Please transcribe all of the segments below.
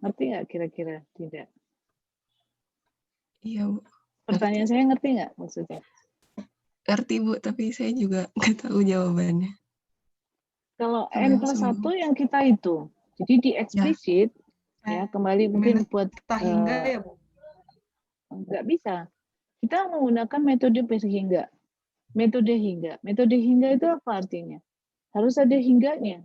Ngerti nggak kira-kira? Tidak. Iya, Bu. Pertanyaan Ngerti. saya ngerti nggak maksudnya? Ngerti, Bu, tapi saya juga nggak tahu jawabannya. Kalau Sampai N plus langsung 1 yang kita hitung. Jadi di ya. eksplisit, ya kembali mungkin buat Kata hingga ya, Bu. nggak bisa. Kita menggunakan metode hingga. Metode hingga. Metode hingga itu apa artinya? Harus ada hingganya.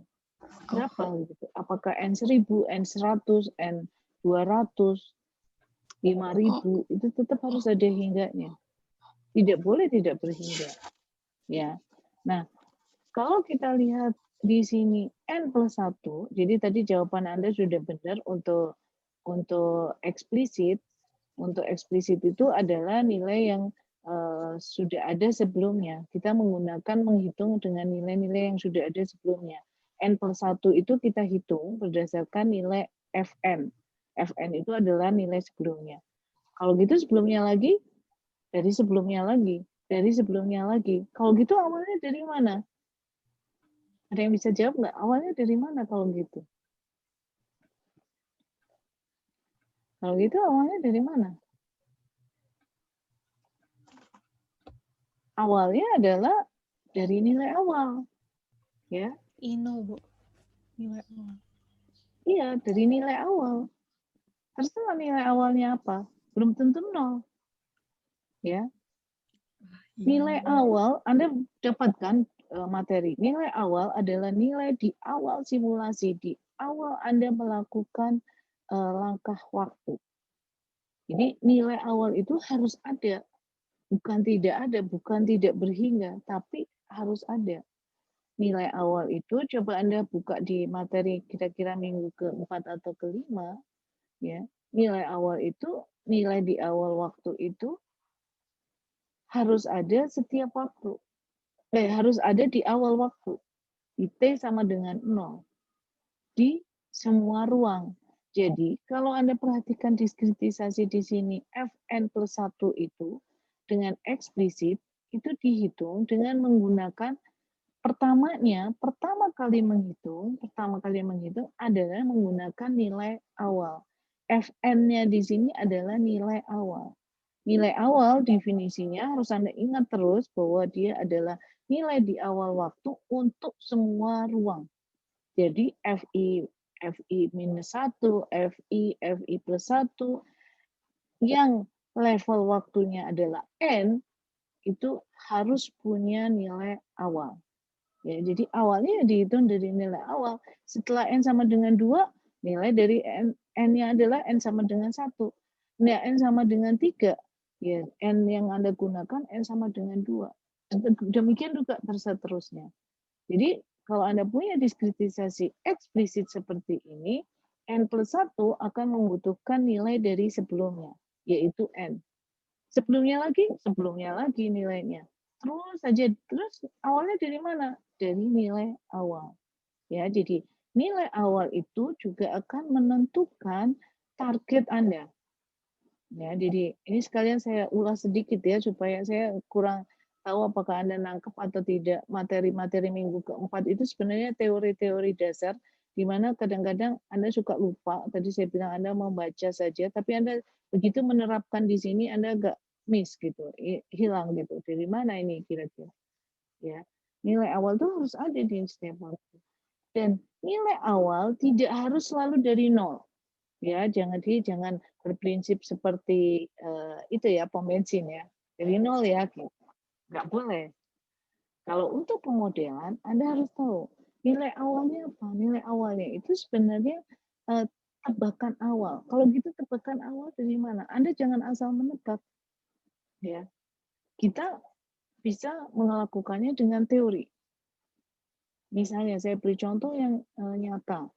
Berapa gitu? Apakah N1000, N100, N200, 5000 itu tetap harus ada hingganya. Tidak boleh tidak berhingga. Ya. Nah, kalau kita lihat di sini N plus 1, jadi tadi jawaban Anda sudah benar untuk eksplisit. Untuk eksplisit itu adalah nilai yang sudah ada sebelumnya. Kita menghitung dengan nilai-nilai yang sudah ada sebelumnya. N plus 1 itu kita hitung berdasarkan nilai Fn. Fn itu adalah nilai sebelumnya. Kalau gitu sebelumnya lagi, dari sebelumnya lagi, dari sebelumnya lagi. Kalau gitu awalnya dari mana? Ada yang bisa jawab nggak? Awalnya dari mana kalau gitu? Kalau gitu awalnya dari mana? Awalnya adalah dari nilai awal. Ya. Ino, Bu. Nilai awal. Iya, dari nilai awal. Terserah nilai awalnya apa. Belum tentu 0. Ya. Nilai awal, Anda dapatkan materi. Nilai awal adalah nilai di awal simulasi, di awal Anda melakukan langkah waktu. Jadi nilai awal itu harus ada. Bukan tidak ada, bukan tidak berhingga, tapi harus ada. Nilai awal itu coba Anda buka di materi kira-kira minggu ke-4 atau ke-5, ya. Nilai awal itu, nilai di awal waktu itu harus ada setiap waktu. Harus ada di awal waktu. T sama dengan 0 di semua ruang. Jadi, kalau Anda perhatikan diskritisasi di sini Fn plus 1 itu dengan eksplisit, itu dihitung dengan menggunakan pertama kali menghitung adalah menggunakan nilai awal. Fn-nya di sini adalah nilai awal. Nilai awal definisinya harus Anda ingat terus bahwa dia adalah nilai di awal waktu untuk semua ruang. Jadi FI minus 1, FI plus 1, yang level waktunya adalah N, itu harus punya nilai awal. Ya, jadi awalnya dihitung dari nilai awal. Setelah N sama dengan 2, nilai dari N-nya adalah N sama dengan 1. Nah, N sama dengan 3, ya, N yang Anda gunakan N sama dengan 2. Demikian juga seterusnya. Jadi kalau Anda punya diskritisasi eksplisit seperti ini, N plus 1 akan membutuhkan nilai dari sebelumnya, yaitu N. Sebelumnya lagi nilainya. Terus saja, terus awalnya dari mana? Dari nilai awal. Ya, jadi nilai awal itu juga akan menentukan target Anda. Ya, jadi ini sekalian saya ulas sedikit ya supaya saya kurang tahu apakah Anda nangkep atau tidak. Materi-materi minggu ke-4 itu sebenarnya teori-teori dasar di mana kadang-kadang Anda suka lupa. Tadi saya bilang Anda membaca saja, tapi Anda begitu menerapkan di sini Anda agak miss gitu, hilang gitu. Dari mana ini kira-kira? Ya. Nilai awal itu harus ada di setiap waktu. Dan nilai awal tidak harus selalu dari 0. Ya, jangan berprinsip seperti itu ya, pom bensin ya. Dari 0 ya, gitu. Nggak boleh. Kalau untuk pemodelan, Anda harus tahu nilai awalnya apa. Nilai awalnya itu sebenarnya tebakan awal. Kalau gitu tebakan awal dari mana? Anda jangan asal menebak. Ya. Kita bisa melakukannya dengan teori. Misalnya saya beri contoh yang nyata.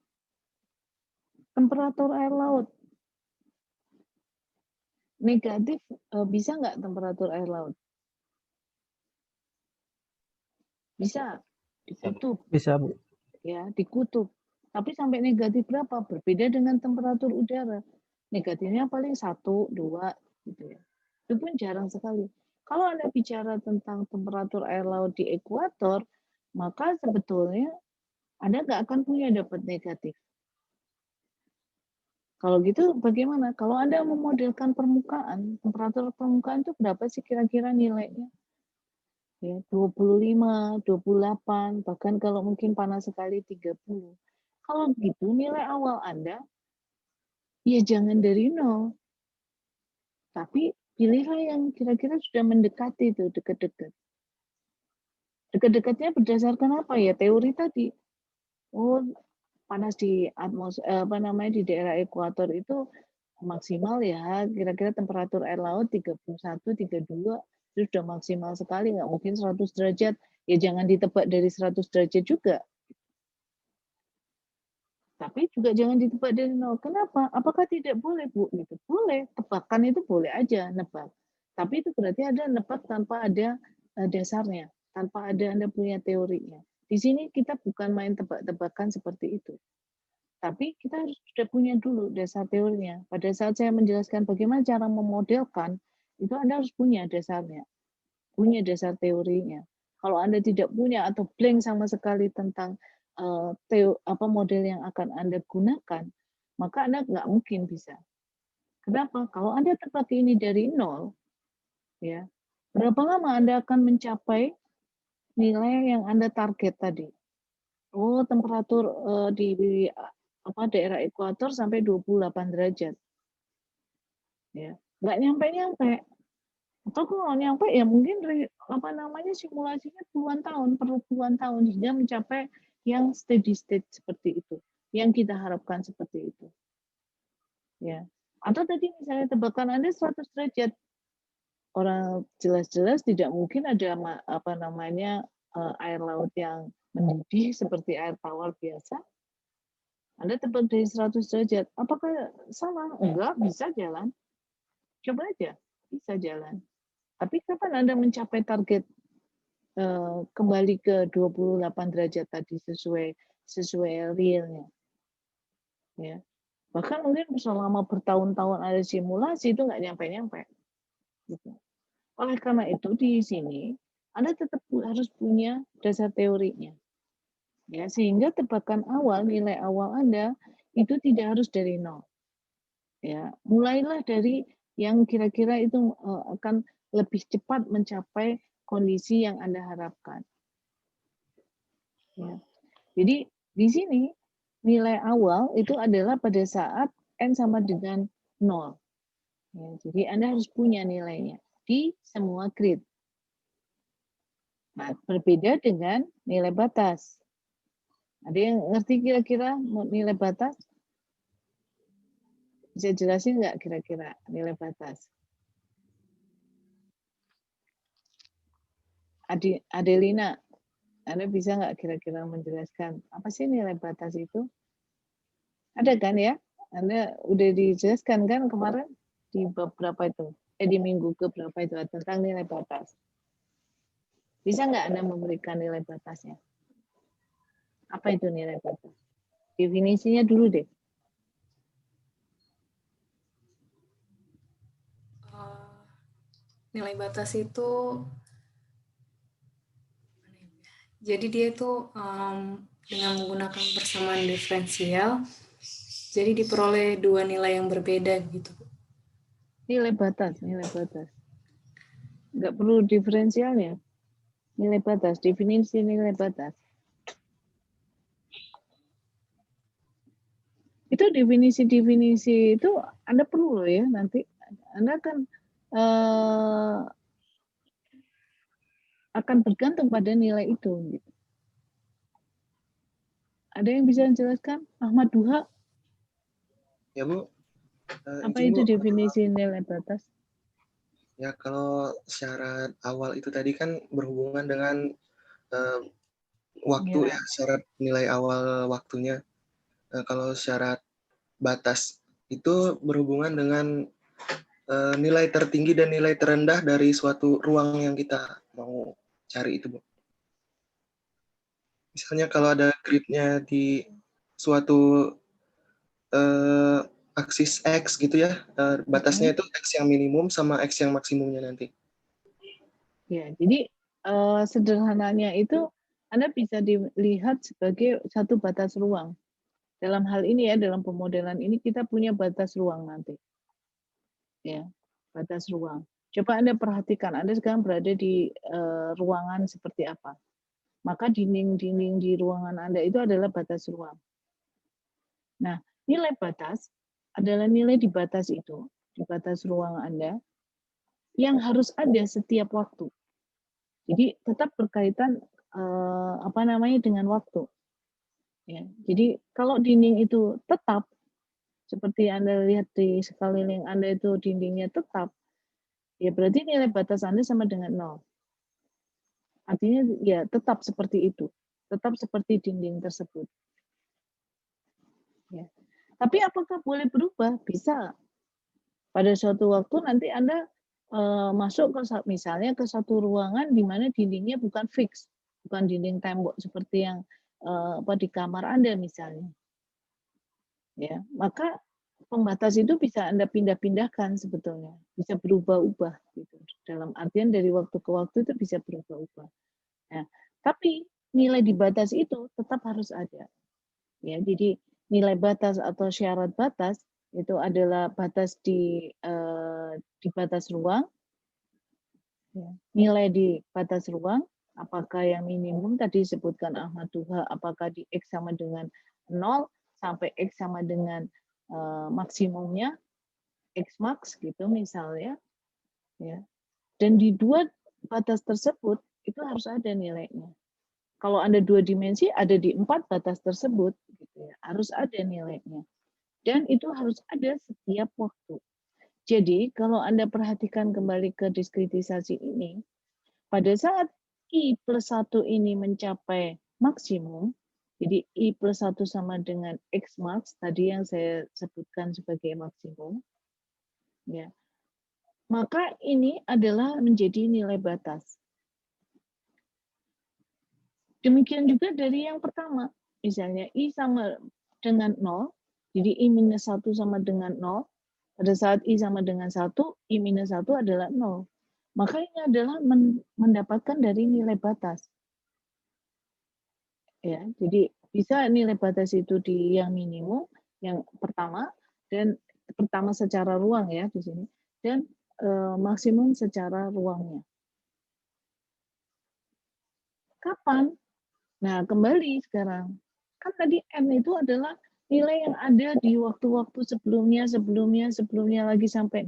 Temperatur air laut negatif, bisa nggak temperatur air laut? Bisa, di kutub. Bisa, Bu. Ya, di kutub. Tapi sampai negatif berapa? Berbeda dengan temperatur udara. Negatifnya paling 1, 2, gitu ya. Itu pun jarang sekali. Kalau Anda bicara tentang temperatur air laut di ekuator, maka sebetulnya Anda nggak akan punya dapat negatif. Kalau gitu bagaimana? Kalau Anda memodelkan permukaan, temperatur permukaan itu berapa sih kira-kira nilainya? Ya, 25, 28, bahkan kalau mungkin panas sekali 30. Kalau gitu nilai awal Anda, ya jangan dari nol, tapi pilihlah yang kira-kira sudah mendekati itu, dekat-dekat. Dekat-dekatnya berdasarkan apa ya? Teori tadi. Oh, panas di di daerah ekuator itu maksimal ya, kira-kira temperatur air laut 31, 32 itu sudah maksimal sekali, nggak mungkin 100 derajat. Ya jangan ditebak dari 100 derajat juga. Tapi juga jangan ditebak dari nol. Kenapa? Apakah tidak boleh, Bu? Gitu. Boleh, tebakan itu boleh aja nebak. Tapi itu berarti ada nebak tanpa ada dasarnya, tanpa ada Anda punya teorinya. Di sini kita bukan main tebak-tebakan seperti itu. Tapi kita harus sudah punya dulu dasar teorinya. Pada saat saya menjelaskan bagaimana cara memodelkan, itu Anda harus punya dasarnya, punya dasar teorinya. Kalau Anda tidak punya atau blank sama sekali tentang model yang akan Anda gunakan, maka Anda nggak mungkin bisa. Kenapa? Kalau Anda tebak ini dari nol, ya, berapa lama Anda akan mencapai nilai yang Anda target tadi? Oh, temperatur di daerah ekuator sampai 28 derajat. Ya, nggak nyampe-nyampe. Atau kalau nyampe ya mungkin simulasinya puluhan tahun, perlu puluhan tahun hingga mencapai yang steady state seperti itu, yang kita harapkan seperti itu. Ya. Atau tadi misalnya tebakan Anda 100 derajat, orang jelas-jelas tidak mungkin ada air laut yang mendidih seperti air tawar biasa. Anda tebak dari 100 derajat, apakah salah? Enggak, bisa jalan. Coba aja, bisa jalan. Tapi kapan Anda mencapai target kembali ke 28 derajat tadi sesuai realnya? Ya. Bahkan mungkin selama bertahun-tahun ada simulasi itu nggak nyampe-nyampe. Gitu. Oleh karena itu di sini Anda tetap harus punya dasar teorinya. Ya, sehingga tebakan awal, nilai awal Anda itu tidak harus dari nol. Ya, mulailah dari yang kira-kira itu akan lebih cepat mencapai kondisi yang Anda harapkan. Ya. Jadi di sini nilai awal itu adalah pada saat n sama dengan 0. Ya, jadi Anda harus punya nilainya di semua grid. Nah, berbeda dengan nilai batas. Ada yang ngerti kira-kira nilai batas? Bisa jelasin nggak kira-kira nilai batas? Adelina, Anda bisa nggak kira-kira menjelaskan apa sih nilai batas itu? Ada kan ya? Anda udah dijelaskan kan kemarin di bab berapa itu? Di minggu ke berapa itu tentang nilai batas. Bisa nggak Anda memberikan nilai batasnya? Apa itu nilai batas? Definisinya dulu deh. Nilai batas itu jadi dia itu dengan menggunakan persamaan diferensial, jadi diperoleh dua nilai yang berbeda gitu. Nilai batas. Nggak perlu diferensialnya. Nilai batas, definisi nilai batas. Itu definisi-definisi itu Anda perlu loh ya nanti. Anda kan akan bergantung pada nilai itu. Gitu. Ada yang bisa menjelaskan? Ahmad Duha? Ya Bu. Apa itu definisi nilai batas? Ya kalau syarat awal itu tadi kan berhubungan dengan waktu ya, syarat nilai awal waktunya. Kalau syarat batas itu berhubungan dengan nilai tertinggi dan nilai terendah dari suatu ruang yang kita mau cari itu, Bu. Misalnya kalau ada gridnya di suatu aksis X gitu ya, batasnya itu X yang minimum sama X yang maksimumnya nanti. Ya, jadi sederhananya itu Anda bisa dilihat sebagai satu batas ruang. Dalam hal ini ya, dalam pemodelan ini kita punya batas ruang nanti. Ya, batas ruang. Coba Anda perhatikan, Anda sekarang berada di ruangan seperti apa. Maka dinding-dinding di ruangan Anda itu adalah batas ruang. Nah, nilai batas adalah nilai di batas itu, di batas ruang Anda, yang harus ada setiap waktu. Jadi tetap berkaitan dengan waktu. Ya, jadi kalau dinding itu tetap, seperti Anda lihat di sekeliling Anda itu dindingnya tetap, ya berarti nilai batas Anda sama dengan 0. Artinya ya tetap seperti itu, tetap seperti dinding tersebut. Ya. Tapi apakah boleh berubah? Bisa. Pada suatu waktu nanti Anda masuk ke misalnya ke satu ruangan di mana dindingnya bukan fix, bukan dinding tembok seperti yang di kamar Anda misalnya. Ya, maka pembatas itu bisa Anda pindah-pindahkan sebetulnya, bisa berubah-ubah gitu. Dalam artian dari waktu ke waktu itu bisa berubah-ubah. Nah, tapi nilai di batas itu tetap harus ada. Ya, jadi nilai batas atau syarat batas itu adalah batas di batas ruang. Ya, nilai di batas ruang, apakah yang minimum tadi disebutkan Ahmad Duha, apakah di X sama dengan 0 sampai X sama dengan maksimumnya, X max gitu misalnya. Ya. Dan di dua batas tersebut itu harus ada nilainya. Kalau Anda 2 dimensi, ada di 4 batas tersebut, gitu ya. Harus ada nilainya. Dan itu harus ada setiap waktu. Jadi, kalau Anda perhatikan kembali ke diskritisasi ini, pada saat I plus 1 ini mencapai maksimum, jadi I plus 1 sama dengan X max, tadi yang saya sebutkan sebagai maksimum, ya, maka ini adalah menjadi nilai batas. Demikian juga dari yang pertama, misalnya I sama dengan 0, jadi I minus 1 sama dengan 0, pada saat I sama dengan 1, I minus 1 adalah 0. Maka ini adalah mendapatkan dari nilai batas. Ya, jadi bisa nilai batas itu di yang minimum, yang pertama, dan pertama secara ruang ya di sini, dan maksimum secara ruangnya. Kapan? Nah, kembali sekarang. Kan tadi N itu adalah nilai yang ada di waktu-waktu sebelumnya lagi sampai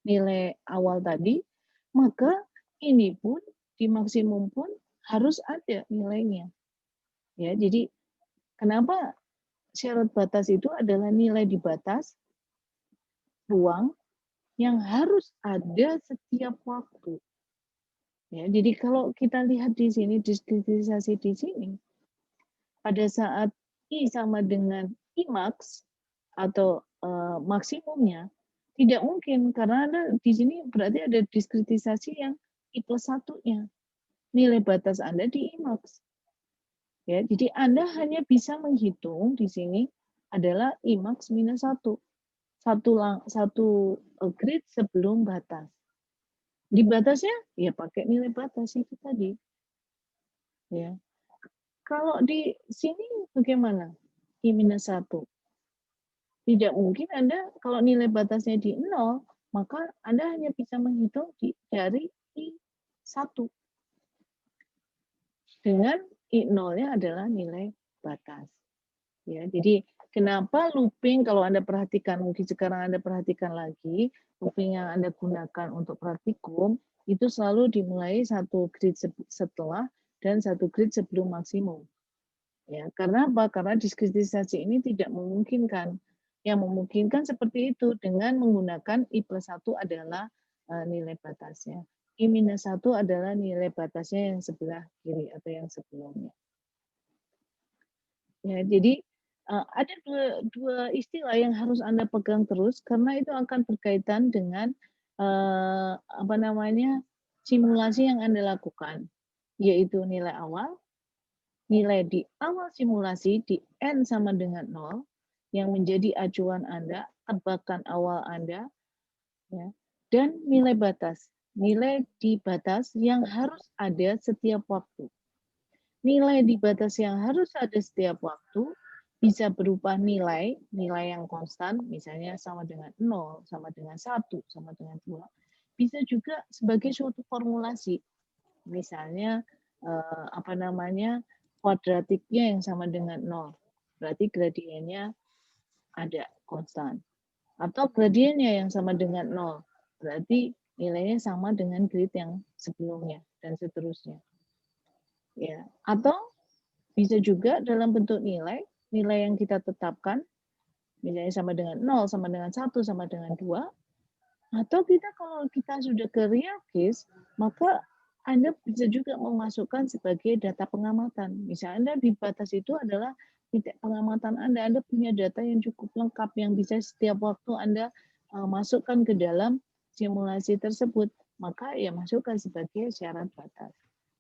nilai awal tadi, maka ini pun di maksimum pun harus ada nilainya. Ya, jadi kenapa syarat batas itu adalah nilai di batas ruang yang harus ada setiap waktu. Ya, jadi kalau kita lihat di sini diskritisasi di sini, pada saat I sama dengan I max atau maksimumnya, tidak mungkin karena di sini berarti ada diskritisasi yang I plus 1-nya. Nilai batas Anda di I max. Ya, jadi Anda hanya bisa menghitung di sini adalah I max minus 1. Satu grid sebelum batas. Di batasnya ya pakai nilai batas itu tadi. Ya. Kalau di sini bagaimana? I minus 1. Tidak mungkin Anda kalau nilai batasnya di 0, maka Anda hanya bisa menghitung dari I1. Dengan I0-nya adalah nilai batas. Ya, jadi kenapa looping kalau Anda perhatikan, mungkin sekarang Anda perhatikan lagi, looping yang Anda gunakan untuk praktikum, itu selalu dimulai satu grid setelah dan satu grid sebelum maksimum. Ya, karena apa? Karena diskritisasi ini tidak memungkinkan. Yang memungkinkan seperti itu dengan menggunakan I plus 1 adalah nilai batasnya. I minus 1 adalah nilai batasnya yang sebelah kiri atau yang sebelumnya. Ya, jadi ada dua istilah yang harus Anda pegang terus karena itu akan berkaitan dengan simulasi yang Anda lakukan, yaitu nilai awal, nilai di awal simulasi di N sama dengan 0 yang menjadi acuan Anda, tebakan awal Anda, ya, dan nilai batas, nilai di batas yang harus ada setiap waktu. Nilai di batas yang harus ada setiap waktu bisa berupa nilai yang konstan, misalnya sama dengan 0, sama dengan 1, sama dengan 2. Bisa juga sebagai suatu formulasi. Misalnya kuadratiknya yang sama dengan 0. Berarti gradiennya ada konstan. Atau gradiennya yang sama dengan 0. Berarti nilainya sama dengan grid yang sebelumnya dan seterusnya. Ya, atau bisa juga dalam bentuk nilai yang kita tetapkan, misalnya sama dengan 0, sama dengan 1, sama dengan 2, atau kalau kita sudah ke real case, maka Anda bisa juga memasukkan sebagai data pengamatan. Misalnya Anda di batas itu adalah titik pengamatan Anda punya data yang cukup lengkap, yang bisa setiap waktu Anda masukkan ke dalam simulasi tersebut, maka ya masukkan sebagai syarat batas.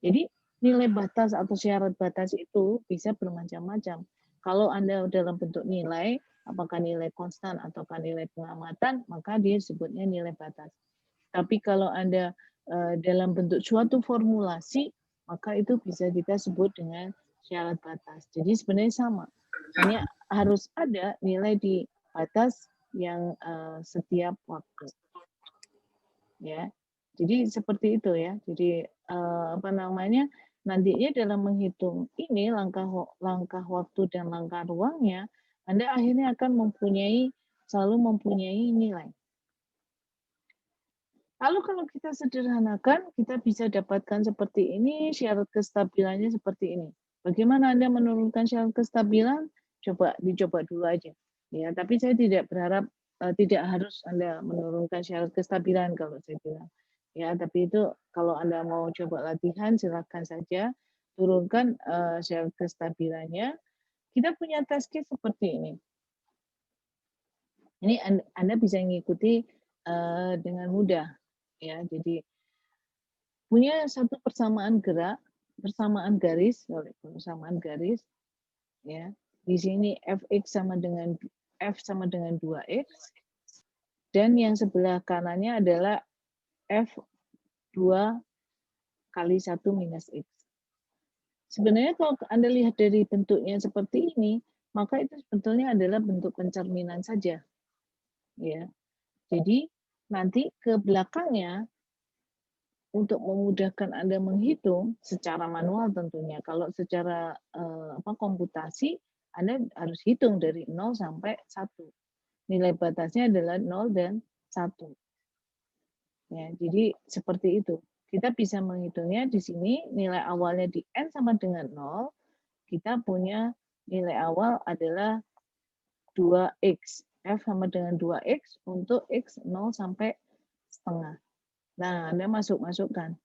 Jadi nilai batas atau syarat batas itu bisa bermacam-macam. Kalau Anda dalam bentuk nilai, apakah nilai konstan ataukah nilai pengamatan, maka dia sebutnya nilai batas. Tapi kalau Anda dalam bentuk suatu formulasi, maka itu bisa kita sebut dengan syarat batas. Jadi sebenarnya sama. Hanya harus ada nilai di batas yang setiap waktu. Ya. Jadi seperti itu ya. Jadi nantinya dalam menghitung ini langkah waktu dan langkah ruangnya, Anda akhirnya akan selalu mempunyai nilai. Lalu kalau kita sederhanakan, kita bisa dapatkan seperti ini, syarat kestabilannya seperti ini. Bagaimana Anda menurunkan syarat kestabilan? Dicoba dulu aja. Ya, tapi saya tidak berharap tidak harus Anda menurunkan syarat kestabilan kalau saya bilang. Ya, tapi itu kalau Anda mau coba latihan, silakan saja turunkan syarat kestabilannya. Kita punya test case seperti ini. Ini Anda bisa mengikuti dengan mudah. Ya, jadi punya satu persamaan garis, ya. Di sini fx sama dengan f sama dengan 2x, dan yang sebelah kanannya adalah f2 kali 1 minus x. Sebenarnya kalau Anda lihat dari bentuknya seperti ini, maka itu sebetulnya adalah bentuk pencerminan saja. Ya. Jadi nanti ke belakangnya, untuk memudahkan Anda menghitung secara manual tentunya. Kalau secara komputasi, Anda harus hitung dari 0 sampai 1. Nilai batasnya adalah 0 dan 1. Ya, jadi seperti itu. Kita bisa menghitungnya di sini, nilai awalnya di N sama dengan 0, kita punya nilai awal adalah 2x. F sama dengan 2x untuk x 0 sampai setengah. Nah, Anda masukkan.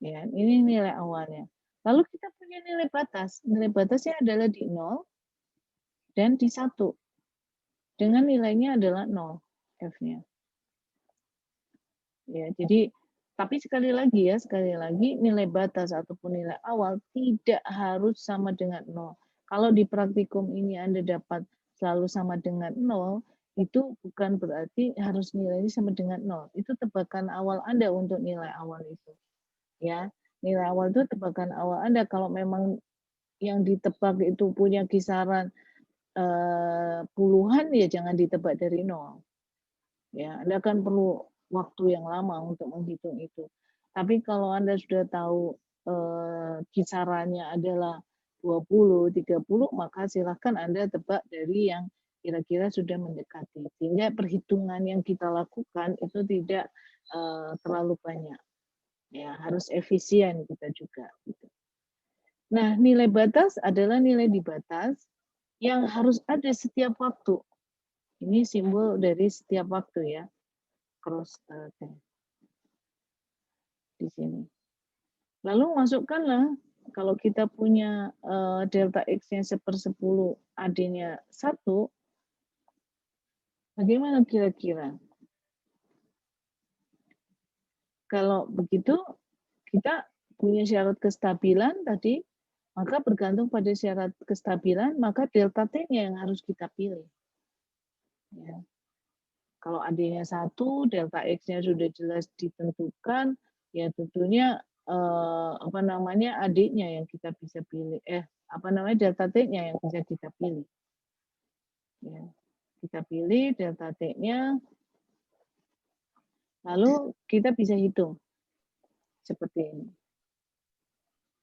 Ya, ini nilai awalnya. Lalu kita punya nilai batas. Nilai batasnya adalah di 0 dan di 1. Dengan nilainya adalah 0 F-nya. Ya, jadi tapi sekali lagi nilai batas ataupun nilai awal tidak harus sama dengan 0. Kalau di praktikum ini Anda dapat selalu sama dengan 0, itu bukan berarti harus nilainya sama dengan 0. Itu tebakan awal Anda untuk nilai awal itu. Ya, nilai awal itu tebakan awal Anda. Kalau memang yang ditebak itu punya kisaran puluhan, ya jangan ditebak dari 0. Ya, Anda kan perlu waktu yang lama untuk menghitung itu. Tapi kalau Anda sudah tahu kisarannya adalah 20, 30, maka silakan Anda tebak dari yang kira-kira sudah mendekati. Sehingga perhitungan yang kita lakukan itu tidak terlalu banyak. Ya, harus efisien kita juga. Nah, nilai batas adalah nilai di batas yang harus ada setiap waktu. Ini simbol dari setiap waktu ya. Cross di sini. Lalu masukkanlah, kalau kita punya delta X-nya 1/10, AD-nya 1, bagaimana kira-kira? Kalau begitu, kita punya syarat kestabilan tadi, maka bergantung pada syarat kestabilan, maka delta T-nya yang harus kita pilih. Ya. Kalau AD-nya 1, delta X-nya sudah jelas ditentukan, ya tentunya AD-nya yang kita bisa pilih. delta T-nya yang bisa kita pilih. Ya, kita pilih delta T-nya, lalu kita bisa hitung seperti ini.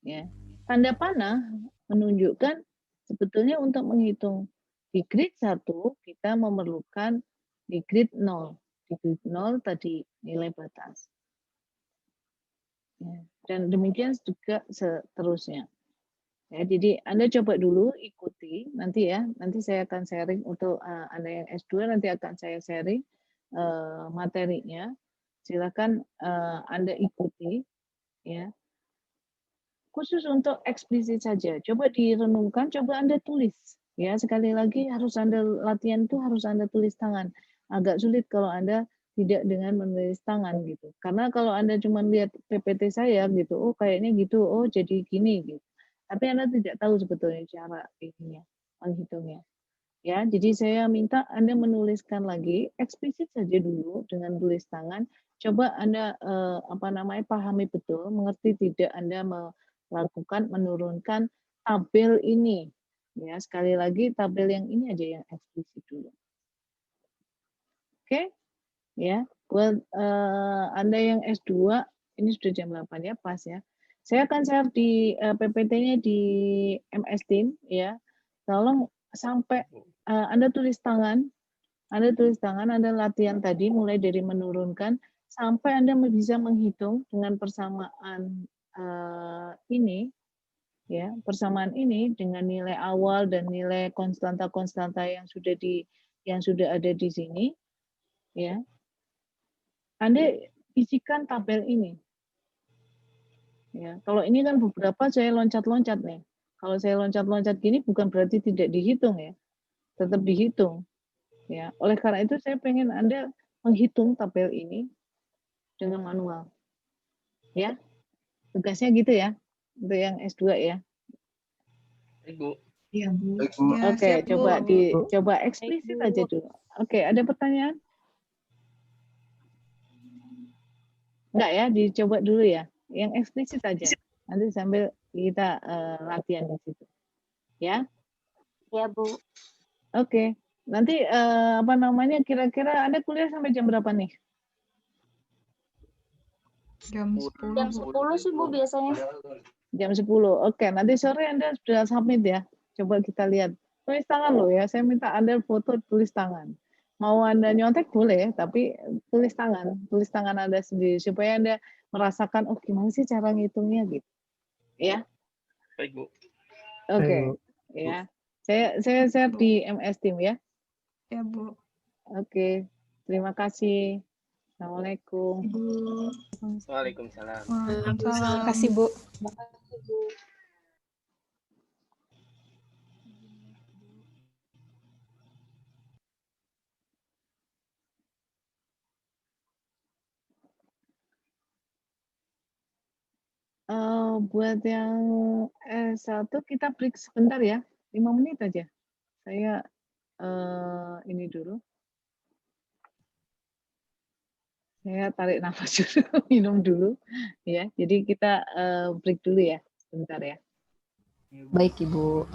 Ya, tanda panah menunjukkan sebetulnya untuk menghitung di grid 1 kita memerlukan di grid 0. Di grid 0 tadi nilai batas. Ya, dan demikian juga seterusnya. Ya, jadi Anda coba dulu ikuti nanti ya. Nanti saya akan sharing untuk Anda yang S2 nanti akan saya sharing materinya. Silakan Anda ikuti ya. Khusus untuk eksplisit saja. Coba direnungkan, coba Anda tulis. Ya, sekali lagi harus Anda latihan itu harus Anda tulis tangan. Agak sulit kalau Anda tidak dengan menulis tangan gitu. Karena kalau Anda cuma lihat PPT saya gitu, oh kayaknya gitu, oh jadi gini gitu. Tapi Anda tidak tahu sebetulnya cara ininya, menghitungnya. Ya, jadi saya minta Anda menuliskan lagi eksplisit saja dulu dengan tulis tangan. Coba Anda pahami betul, mengerti tidak Anda melakukan menurunkan tabel ini. Ya, sekali lagi tabel yang ini aja yang eksplisit dulu. Oke? Ya, buat Anda yang S2 ini sudah jam 8 ya, pas ya. Saya akan share di PPT-nya di MS Team ya. Tolong sampai Anda tulis tangan, Anda latihan tadi mulai dari menurunkan sampai Anda bisa menghitung dengan persamaan ini ya, persamaan ini dengan nilai awal dan nilai konstanta-konstanta yang sudah ada di sini ya. Anda isikan tabel ini. Ya, kalau ini kan beberapa saya loncat-loncat nih. Kalau saya loncat-loncat gini bukan berarti tidak dihitung ya. Tetap dihitung. Ya, oleh karena itu saya pengen Anda menghitung tabel ini dengan manual. Ya. Tugasnya gitu ya. Untuk yang S2 ya. Ibu. Iya, Bu. Baik, Bu. Ya, Oke, siap, Bu. coba eksplisit aja dulu. Oke, ada pertanyaan? Enggak ya, dicoba dulu ya. Yang eksplisit aja. Nanti sambil kita latihan di situ. Ya. Ya, Bu. Oke. Nanti kira-kira Anda kuliah sampai jam berapa nih? Jam 10, Jam Bu. 10 sih, Bu, biasanya. Jam 10. Oke, nanti sore Anda sudah submit ya. Coba kita lihat. Tulis tangan loh ya. Saya minta Anda foto tulis tangan. Mau Anda nyontek boleh, tapi tulis tangan. Tulis tangan Anda sendiri supaya Anda merasakan oh gimana sih cara ngitungnya gitu. Ya. Baik, Bu. Oke. Ya. Saya share di MS Team ya. Ya, Bu. Oke. Terima kasih. Assalamualaikum. Bu. Waalaikumsalam. Terima Waalaikumsalam. kasih, Bu. Buat yang S1 kita break sebentar ya. 5 menit aja. Saya ini dulu. Saya tarik nafas dulu, minum dulu ya. Jadi kita break dulu ya, sebentar ya. Baik, Ibu.